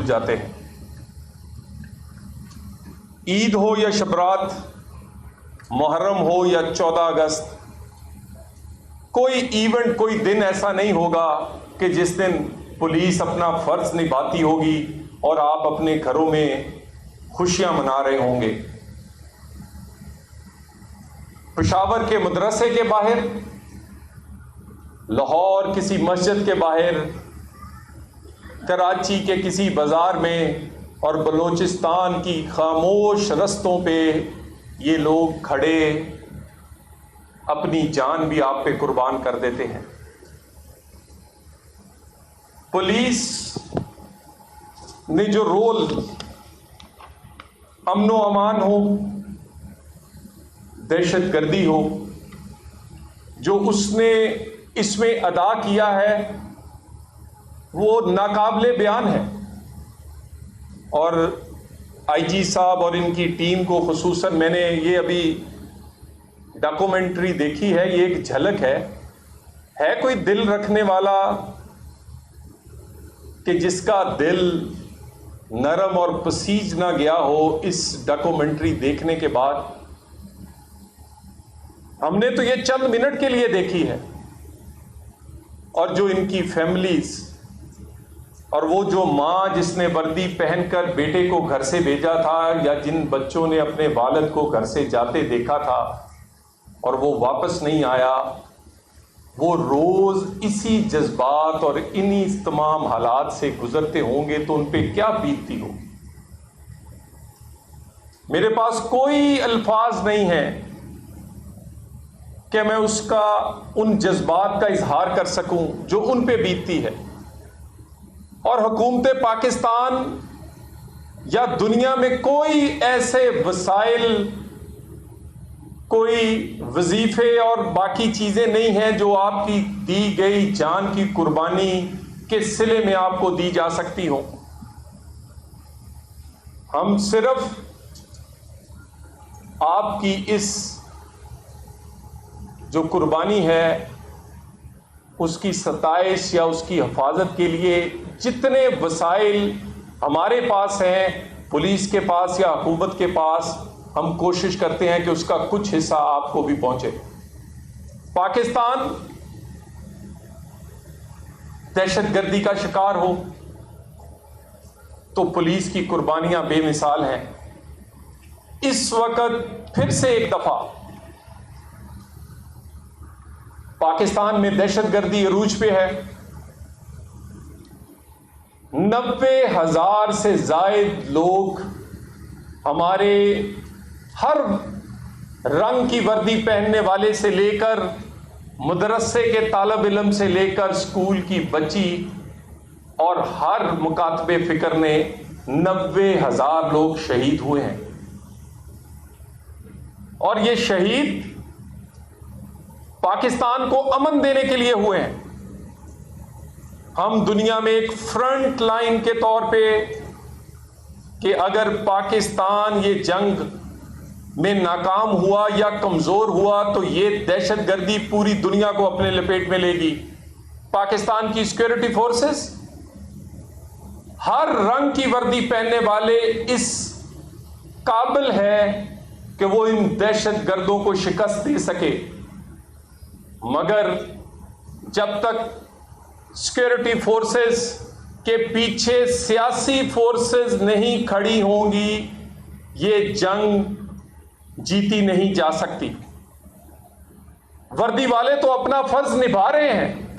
भूल जाते हैं। ईद हो या शबरात, मुहर्रम हो या 14 अगस्त, कोई इवेंट, कोई दिन ऐसा नहीं होगा कि जिस दिन पुलिस अपना फर्ज निभाती होगी और आप अपने घरों में खुशियां मना रहे होंगे। पेशावर के मदरसे के बाहर, लाहौर किसी मस्जिद के बाहर, कराची के किसी बाजार में और बलूचिस्तान की खामोश रस्तों पे ये लोग खड़े अपनी जान भी आप पे कुर्बान कर देते हैं। पुलिस ने जो रोल अमनो अमान हो, दहशतगर्दी हो, जो उसने इसमें अदा किया है, वो नाकाबिले बयान है। और आईजी साहब और इनकी टीम को खुसूसन मैंने ये अभी डॉक्यूमेंट्री देखी है, ये एक झलक है कोई दिल रखने वाला कि जिसका दिल नरम और पसीज ना गया हो इस डॉक्यूमेंट्री देखने के बाद। हमने तो ये चंद मिनट के लिए देखी है, और जो इनकी फैमिलीज और वो जो मां जिसने वर्दी पहनकर बेटे को घर से भेजा था, या जिन बच्चों ने अपने वालिद को घर से जाते देखा था और वो वापस नहीं आया, वो रोज इसी जज्बात और इन्हीं तमाम हालात से गुजरते होंगे, तो उन पे क्या बीतती हो। मेरे पास कोई अल्फाज नहीं है कि मैं उसका उन जज्बात का इजहार कर सकूं जो उन पे बीतती है। और हुकूमत पाकिस्तान या दुनिया में कोई ऐसे वसाइल, कोई वजीफे और बाकी चीजें नहीं हैं जो आपकी दी गई जान की कुर्बानी के सिले में आपको दी जा सकती हो। हम सिर्फ आपकी इस जो कुर्बानी है उसकी सताइश या उसकी हिफाजत के लिए जितने वसाइल हमारे पास हैं, पुलिस के पास या हुकूमत के पास, हम कोशिश करते हैं कि उसका कुछ हिस्सा आपको भी पहुंचे। पाकिस्तान दहशतगर्दी का शिकार हो तो पुलिस की कुर्बानियां बेमिसाल हैं। इस वक्त फिर से एक दफा पाकिस्तान में दहशतगर्दी अरूज पे है। 90,000 से जायद लोग हमारे हर रंग की वर्दी पहनने वाले से लेकर मदरसे के तालब इल्म से लेकर स्कूल की बच्ची और हर मुकातबे फिक्र ने 90,000 लोग शहीद हुए हैं। और ये शहीद पाकिस्तान को अमन देने के लिए हुए हैं। हम दुनिया में एक फ्रंट लाइन के तौर पे कि अगर पाकिस्तान ये जंग में नाकाम हुआ या कमजोर हुआ तो ये दहशतगर्दी पूरी दुनिया को अपने लपेट में लेगी। पाकिस्तान की सिक्योरिटी फोर्सेस, हर रंग की वर्दी पहनने वाले इस काबिल है कि वो इन दहशतगर्दों को शिकस्त दे सके। मगर जब तक सिक्योरिटी फोर्सेस के पीछे सियासी फोर्सेस नहीं खड़ी होंगी, ये जंग जीती नहीं जा सकती। वर्दी वाले तो अपना फर्ज निभा रहे हैं,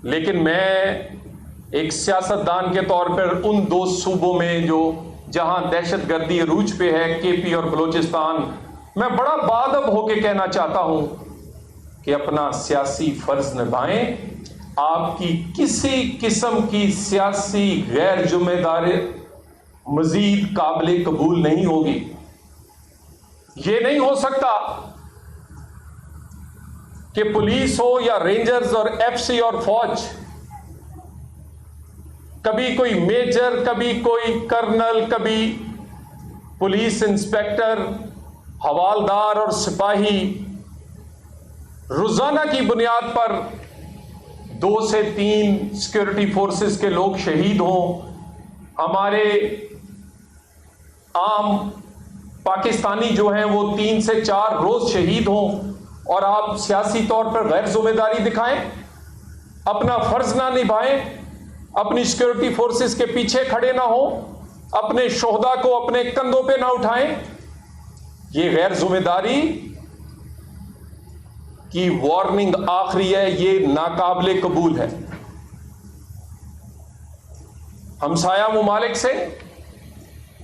लेकिन मैं एक सियासतदान के तौर पर उन दो सूबों में जो जहां दहशतगर्दी अरूज पे है, केपी और बलूचिस्तान, मैं बड़ा बाअदब होकर कहना चाहता हूं कि अपना सियासी फर्ज निभाएं। आपकी किसी किस्म की सियासी गैर जिम्मेदारी मजीद काबिल कबूल नहीं होगी। यह नहीं हो सकता कि पुलिस हो या रेंजर्स और एफसी और फौज, कभी कोई मेजर, कभी कोई कर्नल, कभी पुलिस इंस्पेक्टर, हवालदार और सिपाही रोजाना की बुनियाद पर 2 से 3 सिक्योरिटी फोर्सेस के लोग शहीद हों, हमारे आम पाकिस्तानी जो हैं वो 3 से 4 रोज शहीद हों, और आप सियासी तौर पर गैर जिम्मेदारी दिखाएं, अपना फर्ज ना निभाएं, अपनी सिक्योरिटी फोर्सेस के पीछे खड़े ना हो, अपने शोहदा को अपने कंधों पे ना उठाएं। ये गैर जिम्मेदारी की वार्निंग आखिरी है, ये नाकाबिले कबूल है। हमसाया मुमालिक से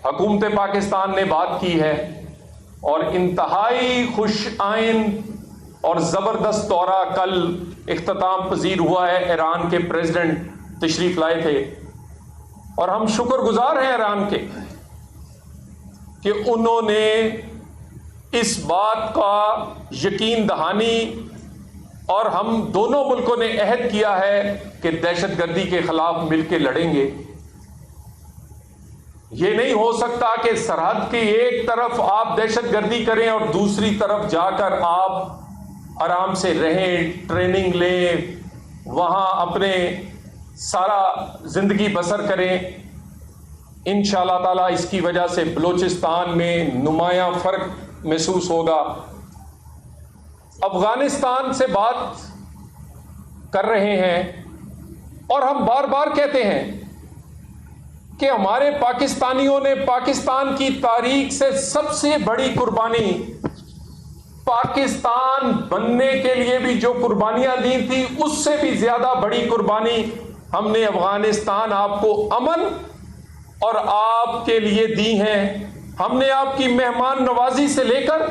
हुकूमत पाकिस्तान ने बात की है और इंतहाई खुश आइन और ज़बरदस्त दौरा कल इख्तिताम पजीर हुआ है। ईरान के प्रेसिडेंट तशरीफ लाए थे और हम शुक्रगुजार हैं ईरान के कि उन्होंने इस बात का यकीन दहानी, और हम दोनों मुल्कों ने अहद किया है कि दहशतगर्दी के खिलाफ मिलकर लड़ेंगे। यह नहीं हो सकता कि सरहद की एक तरफ आप दहशतगर्दी करें और दूसरी तरफ जाकर आप आराम से रहें, ट्रेनिंग लें, वहां अपने सारा जिंदगी बसर करें। इंशाअल्लाह ताला इसकी वजह से बलूचिस्तान में नुमायां फर्क महसूस होगा। अफगानिस्तान से बात कर रहे हैं और हम बार बार कहते हैं कि हमारे पाकिस्तानियों ने पाकिस्तान की तारीख से सबसे बड़ी कुर्बानी, पाकिस्तान बनने के लिए भी जो कुर्बानियां दी थी उससे भी ज्यादा बड़ी कुर्बानी हमने अफगानिस्तान आपको अमन और आपके लिए दी हैं। हमने आपकी मेहमान नवाजी से लेकर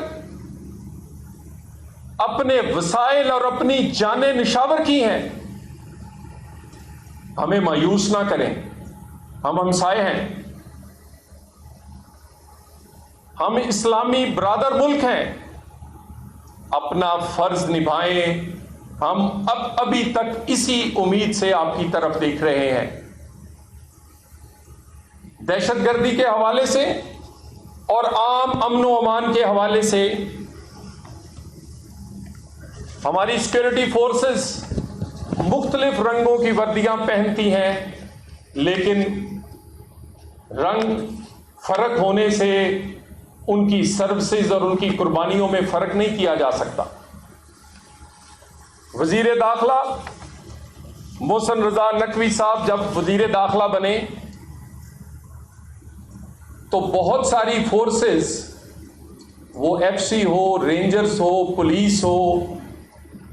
अपने वसाइल और अपनी जानें निशावर की हैं। हमें मायूस ना करें, हम हमसाए हैं, हम इस्लामी ब्रादर मुल्क हैं, अपना फर्ज निभाएं। हम अभी तक इसी उम्मीद से आपकी तरफ देख रहे हैं। दहशतगर्दी के हवाले से और आम अमन व अमान के हवाले से हमारी सिक्योरिटी फोर्सेस मुख्तलिफ रंगों की वर्दियां पहनती हैं, लेकिन रंग फर्क होने से उनकी सर्विसेज और उनकी कुर्बानियों में फर्क नहीं किया जा सकता। वजीर दाखिला मोहसिन रजा नकवी साहब जब वजीर दाखिला बने तो बहुत सारी फोर्सेस, वो एफसी हो, रेंजर्स हो, पुलिस हो,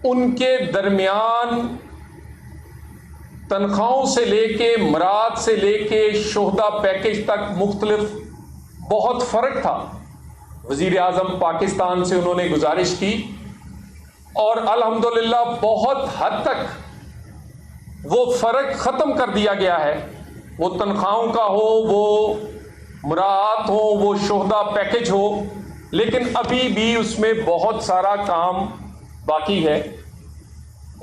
उनके दरमियान तनख्वाहों से लेके, मराद से लेके, शोहदा पैकेज तक मुख्तलिफ बहुत फर्क था। वजीर आजम पाकिस्तान से उन्होंने गुजारिश की और अल्हम्दुलिल्लाह बहुत हद तक वो फर्क खत्म कर दिया गया है। वो तनख्वाहों का हो, वो मुराद हो, वो शोहदा पैकेज हो, लेकिन अभी भी उसमें बहुत सारा काम बाकी है।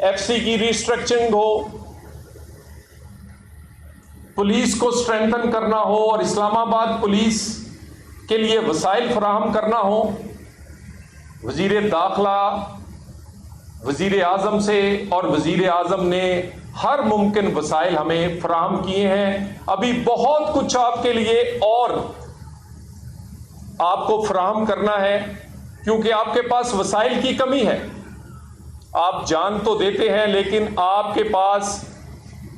एफसी की रिस्ट्रक्चरिंग हो, पुलिस को स्ट्रेंथन करना हो और इस्लामाबाद पुलिस के लिए वसाइल फराहम करना हो। वजीर दाखिला वजीर आजम से और वजीर आजम ने हर मुमकिन वसाइल हमें फराहम किए हैं। अभी बहुत कुछ आपके लिए और आपको फराहम करना है, क्योंकि आपके पास वसाइल की कमी है। आप जान तो देते हैं, लेकिन आपके पास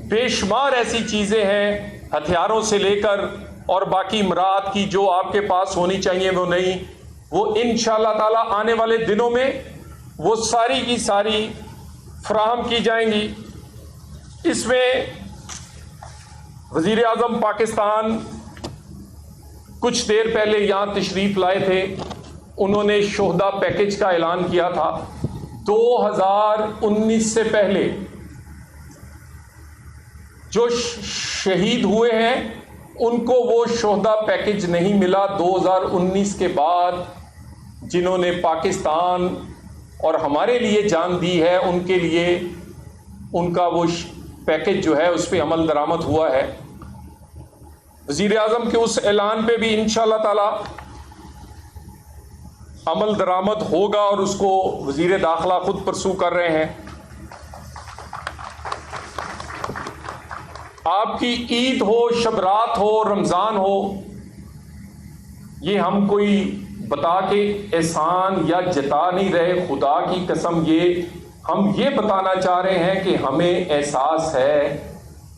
बेशुमार ऐसी चीजें हैं, हथियारों से लेकर और बाकी मराद की, जो आपके पास होनी चाहिए वो नहीं। वो इंशाअल्लाह ताला आने वाले दिनों में वो सारी की सारी फराहम की जाएंगी। इसमें वजीर आजम पाकिस्तान कुछ देर पहले यहाँ तशरीफ लाए थे। उन्होंने शोहदा पैकेज का ऐलान किया था। 2019 से पहले जो शहीद हुए हैं उनको वो शोहदा पैकेज नहीं मिला। 2019 के बाद जिन्होंने पाकिस्तान और हमारे लिए जान दी है, उनके लिए उनका वो पैकेज जो है उस पर अमल दरामद हुआ है। वज़ीर आज़म के उस ऐलान पे भी इंशाअल्लाह ताला अमल दरामद होगा और उसको वज़ीर दाखिला खुद परसू कर रहे हैं। आपकी ईद हो, शबरात हो, रमज़ान हो, ये हम कोई बता के एहसान या जता नहीं रहे, खुदा की कसम हम ये बताना चाह रहे हैं कि हमें एहसास है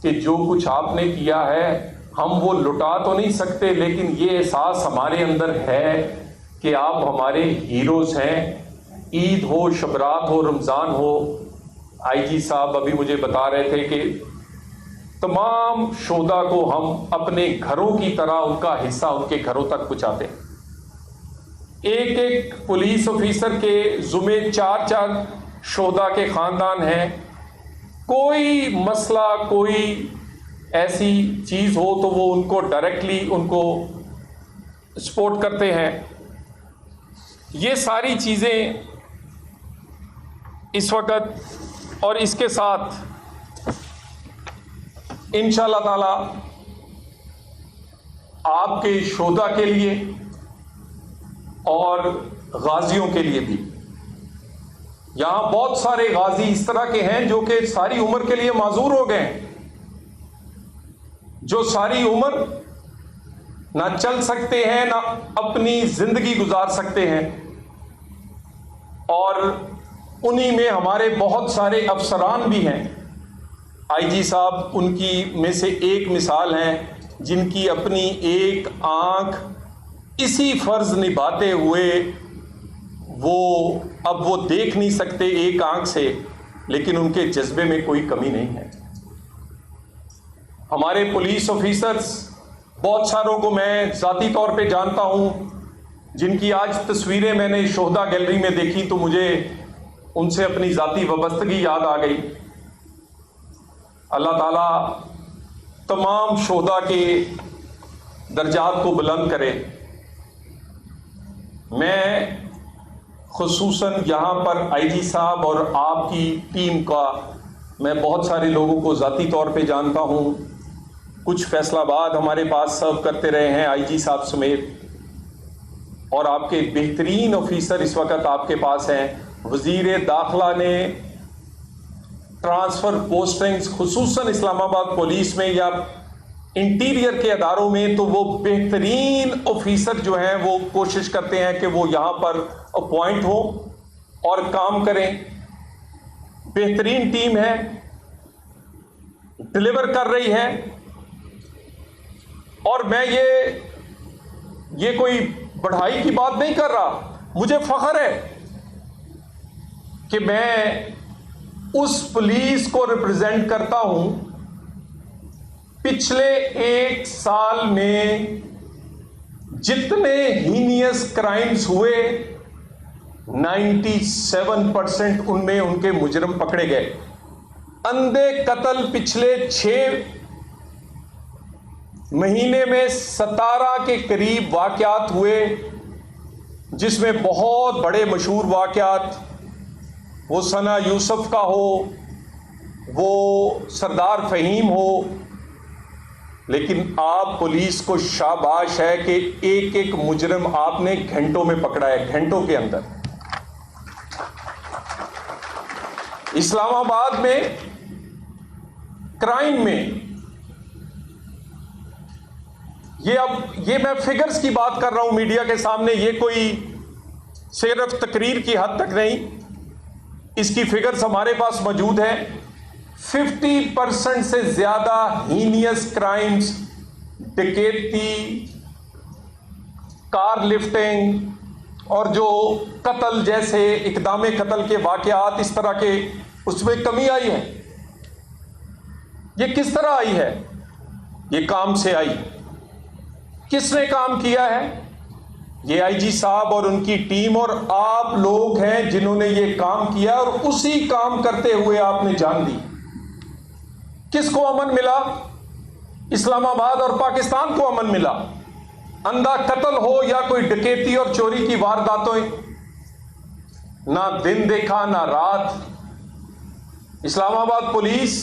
कि जो कुछ आपने किया है हम वो लुटा तो नहीं सकते, लेकिन ये एहसास हमारे अंदर है कि आप हमारे हीरोज़ हैं। ईद हो, शबरात हो, रमज़ान हो, आईजी साहब अभी मुझे बता रहे थे कि तमाम शोधा को हम अपने घरों की तरह उनका हिस्सा उनके घरों तक पहुंचाते हैं। एक एक पुलिस ऑफिसर के जुमे 4-4 शोधा के खानदान हैं। कोई मसला, कोई ऐसी चीज़ हो तो वो उनको डायरेक्टली उनको सपोर्ट करते हैं। ये सारी चीज़ें इस वक्त और इसके साथ इंशाअल्लाह ताला आपके शोधा के लिए और गाजियों के लिए भी, यहां बहुत सारे गाजी इस तरह के हैं जो कि सारी उम्र के लिए माजूर हो गए, जो सारी उम्र ना चल सकते हैं ना अपनी जिंदगी गुजार सकते हैं, और उन्हीं में हमारे बहुत सारे अफसरान भी हैं। आईजी साहब उनकी में से एक मिसाल हैं, जिनकी अपनी एक आंख इसी फर्ज निभाते हुए वो देख नहीं सकते एक आंख से, लेकिन उनके जज्बे में कोई कमी नहीं है। हमारे पुलिस ऑफिसर्स बहुत सारों को मैं ज़ाती तौर पे जानता हूं, जिनकी आज तस्वीरें मैंने शोहदा गैलरी में देखी तो मुझे उनसे अपनी ज़ाती वाबस्तगी याद आ गई। अल्लाह ताला तमाम शोहदा के दर्जात को बुलंद करे। मैं खुसूसन यहाँ पर आईजी साहब और आपकी टीम का मैं बहुत सारे लोगों को ज़ाती तौर पे जानता हूँ। कुछ फैसलाबाद हमारे पास सर्व करते रहे हैं आईजी साहब समेत, और आपके बेहतरीन ऑफिसर इस वक्त आपके पास हैं। वज़ीर दाखिला ने ट्रांसफ़र पोस्टिंग्स खुसूसन इस्लामाबाद पुलिस में या इंटीरियर के अदारों में, तो वो बेहतरीन ऑफिसर जो हैं वो कोशिश करते हैं कि वो यहाँ पर अपॉइंट हो और काम करें। बेहतरीन टीम है, डिलीवर कर रही है, और मैं ये कोई बढ़ाई की बात नहीं कर रहा। मुझे फख्र है कि मैं उस पुलिस को रिप्रेजेंट करता हूं। पिछले एक साल में जितने हीनियस क्राइम्स हुए 97% उनमें उनके मुजरिम पकड़े गए। अंधे कत्ल पिछले 6 महीने में 17 के करीब वाकयात हुए, जिसमें बहुत बड़े मशहूर वाकयात, वो सना यूसुफ का हो, वो सरदार फ़हीम हो। लेकिन आप पुलिस को शाबाश है कि एक एक मुजरिम आपने घंटों में पकड़ा है, घंटों के अंदर। इस्लामाबाद में क्राइम में ये मैं फिगर्स की बात कर रहा हूं मीडिया के सामने, ये कोई सिर्फ तकरीर की हद तक नहीं, इसकी फिगर्स हमारे पास मौजूद है। 50% से ज्यादा हीनियस क्राइम्स, डकैती, कार लिफ्टिंग और जो कत्ल जैसे इकदाम कत्ल के वाकयात, इस तरह के उसमें कमी आई है। ये किस तरह आई है? ये काम से आई। किसने काम किया है? ये आईजी साहब और उनकी टीम और आप लोग हैं जिन्होंने ये काम किया, और उसी काम करते हुए आपने जान दी। किसको अमन मिला? इस्लामाबाद और पाकिस्तान को अमन मिला। अंधा कत्ल हो या कोई डकैती और चोरी की वारदातों, ना दिन देखा ना रात। इस्लामाबाद पुलिस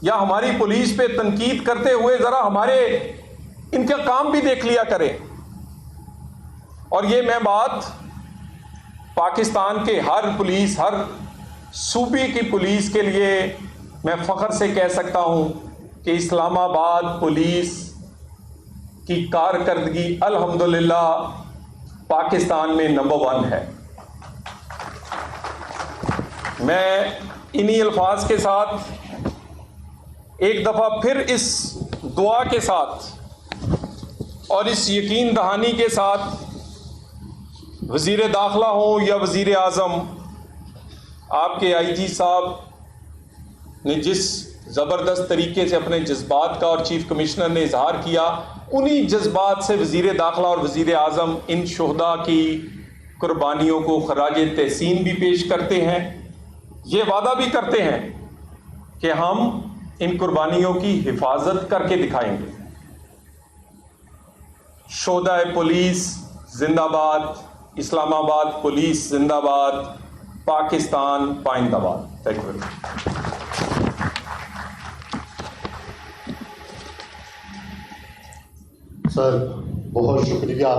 या हमारी पुलिस पे तनकीद करते हुए जरा हमारे इनका काम भी देख लिया करें। और ये मैं बात पाकिस्तान के हर पुलिस, हर सूबे की पुलिस के लिए मैं फख्र से कह सकता हूं कि इस्लामाबाद पुलिस की कारकर्दगी अल्हम्दुलिल्लाह पाकिस्तान में नंबर 1 है। मैं इन्हीं अल्फाज के साथ एक दफ़ा फिर इस दुआ के साथ और इस यकीन दहानी के साथ वज़ीर दाखिला हो या वज़ीर आज़म, आपके आईजी साहब ने जिस ज़बरदस्त तरीके से अपने जज्बात का और चीफ कमिश्नर ने इजहार किया, उन्हीं जज्बात से वज़ीर दाखिला और वज़ीर आज़म इन शोहदा की कुर्बानियों को खराज तहसीन भी पेश करते हैं। ये वादा भी करते हैं कि हम इन कुर्बानियों की हिफाजत करके दिखाएंगे। शोहदा पुलिस जिंदाबाद, इस्लामाबाद पुलिस जिंदाबाद, पाकिस्तान पाइंदाबाद। Thank you. सर बहुत शुक्रिया।